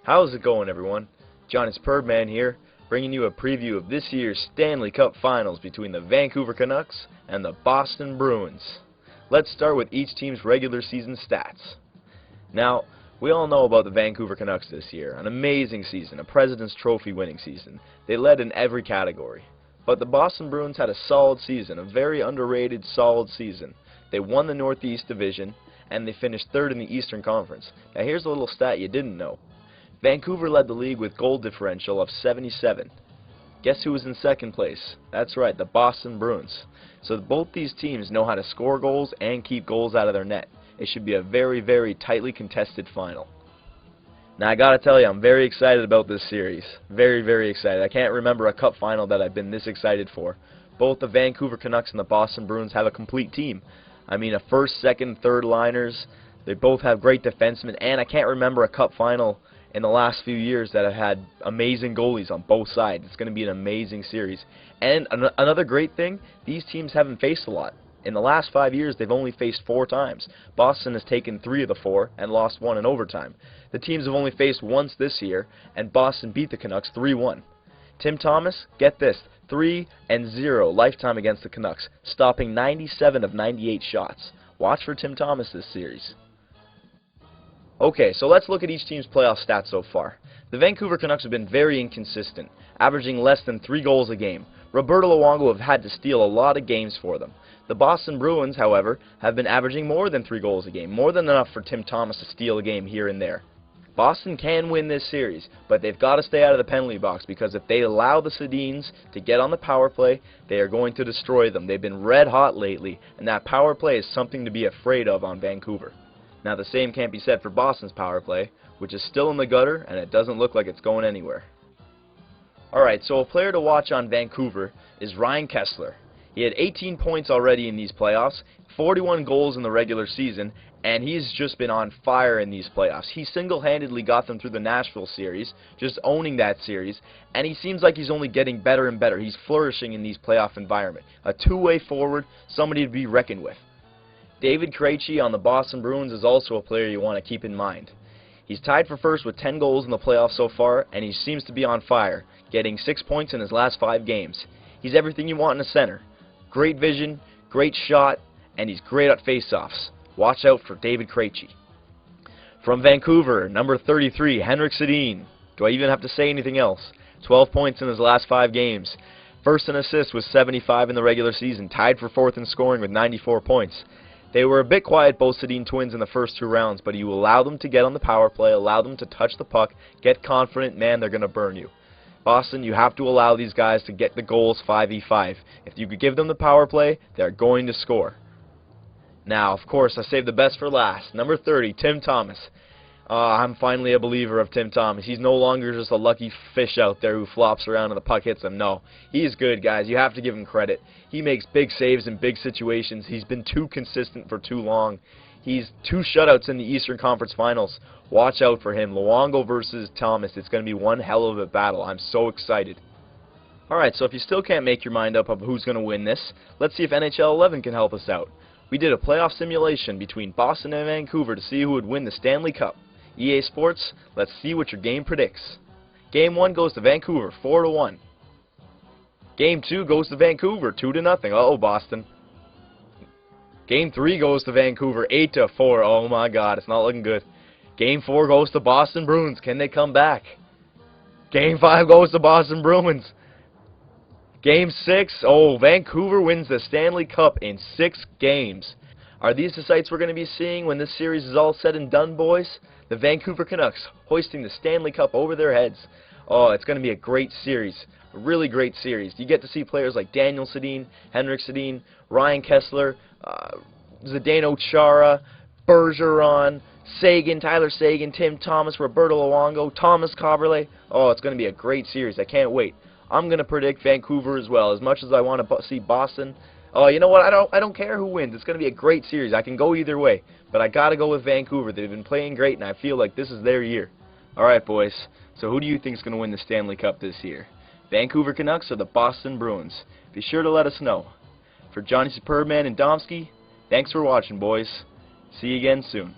How's it going, everyone? Johnny Superbman here, bringing you a preview of this year's Stanley Cup Finals between the Vancouver Canucks and the Boston Bruins. Let's start with each team's regular season stats. Now, we all know about the Vancouver Canucks this year. An amazing season, a President's Trophy winning season. They led in every category. But the Boston Bruins had a solid season, a very underrated solid season. They won the Northeast Division, and they finished third in the Eastern Conference. Now here's a little stat you didn't know. Vancouver led the league with goal differential of 77. Guess who was in second place? That's right, the Boston Bruins. So both these teams know how to score goals and keep goals out of their net. It should be a very, very tightly contested final. Now I gotta tell you, I'm very excited about this series. Very, very excited. I can't remember a cup final that I've been this excited for. Both the Vancouver Canucks and the Boston Bruins have a complete team. I mean, a first, second, third liners. They both have great defensemen, and I can't remember a cup final in the last few years that have had amazing goalies on both sides. It's going to be an amazing series. And another great thing, these teams haven't faced a lot. In the last 5 years, they've only faced 4 times. Boston has taken 3 of the 4 and lost 1 in overtime. The teams have only faced once this year, and Boston beat the Canucks 3-1. Tim Thomas, get this, 3-0 lifetime against the Canucks, stopping 97 of 98 shots. Watch for Tim Thomas this series. Okay, so let's look at each team's playoff stats so far. The Vancouver Canucks have been very inconsistent, averaging less than 3 goals a game. Roberto Luongo have had to steal a lot of games for them. The Boston Bruins, however, have been averaging more than 3 goals a game, more than enough for Tim Thomas to steal a game here and there. Boston can win this series, but they've got to stay out of the penalty box, because if they allow the Sedins to get on the power play, they are going to destroy them. They've been red hot lately, and that power play is something to be afraid of on Vancouver. Now the same can't be said for Boston's power play, which is still in the gutter, and it doesn't look like it's going anywhere. Alright, so a player to watch on Vancouver is Ryan Kesler. He had 18 points already in these playoffs, 41 goals in the regular season, and he's just been on fire in these playoffs. He single-handedly got them through the Nashville series, just owning that series, and he seems like he's only getting better and better. He's flourishing in these playoff environment. A two-way forward, somebody to be reckoned with. David Krejci on the Boston Bruins is also a player you want to keep in mind. He's tied for first with 10 goals in the playoffs so far, and he seems to be on fire, getting 6 points in his last 5 games. He's everything you want in a center. Great vision, great shot, and he's great at face-offs. Watch out for David Krejci. From Vancouver, number 33, Henrik Sedin. Do I even have to say anything else? 12 points in his last 5 games. First in assists with 75 in the regular season, tied for 4th in scoring with 94 points. They were a bit quiet, both Sedin twins, in the first 2 rounds, but you allow them to get on the power play, allow them to touch the puck, get confident, man, they're going to burn you. Boston, you have to allow these guys to get the goals 5v5. If you could give them the power play, they're going to score. Now, of course, I saved the best for last. Number 30, Tim Thomas. I'm finally a believer of Tim Thomas. He's no longer just a lucky fish out there who flops around and the puck hits him. No, he's good, guys. You have to give him credit. He makes big saves in big situations. He's been too consistent for too long. He's 2 shutouts in the Eastern Conference Finals. Watch out for him. Luongo versus Thomas. It's going to be one hell of a battle. I'm so excited. Alright, so if you still can't make your mind up of who's going to win this, let's see if NHL 11 can help us out. We did a playoff simulation between Boston and Vancouver to see who would win the Stanley Cup. EA Sports, let's see what your game predicts. Game 1 goes to Vancouver, 4-1. Game 2 goes to Vancouver, 2-0. Uh-oh, Boston. Game 3 goes to Vancouver, 8-4. Oh my God, it's not looking good. Game 4 goes to Boston Bruins. Can they come back? Game 5 goes to Boston Bruins. Game 6, oh, Vancouver wins the Stanley Cup in 6 games. Are these the sights we're going to be seeing when this series is all said and done, boys? The Vancouver Canucks hoisting the Stanley Cup over their heads. Oh, it's going to be a great series. A really great series. You get to see players like Daniel Sedin, Henrik Sedin, Ryan Kesler, Zdeno Chara, Bergeron, Sagan, Tyler Sagan, Tim Thomas, Roberto Luongo, Thomas Kaberle. Oh, it's going to be a great series. I can't wait. I'm going to predict Vancouver as well. As much as I want to see Boston, oh, you know what? I don't care who wins. It's going to be a great series. I can go either way, but I got to go with Vancouver. They've been playing great, and I feel like this is their year. All right, boys. So who do you think is going to win the Stanley Cup this year? Vancouver Canucks or the Boston Bruins? Be sure to let us know. For Johnny Superbman and Domsky, thanks for watching, boys. See you again soon.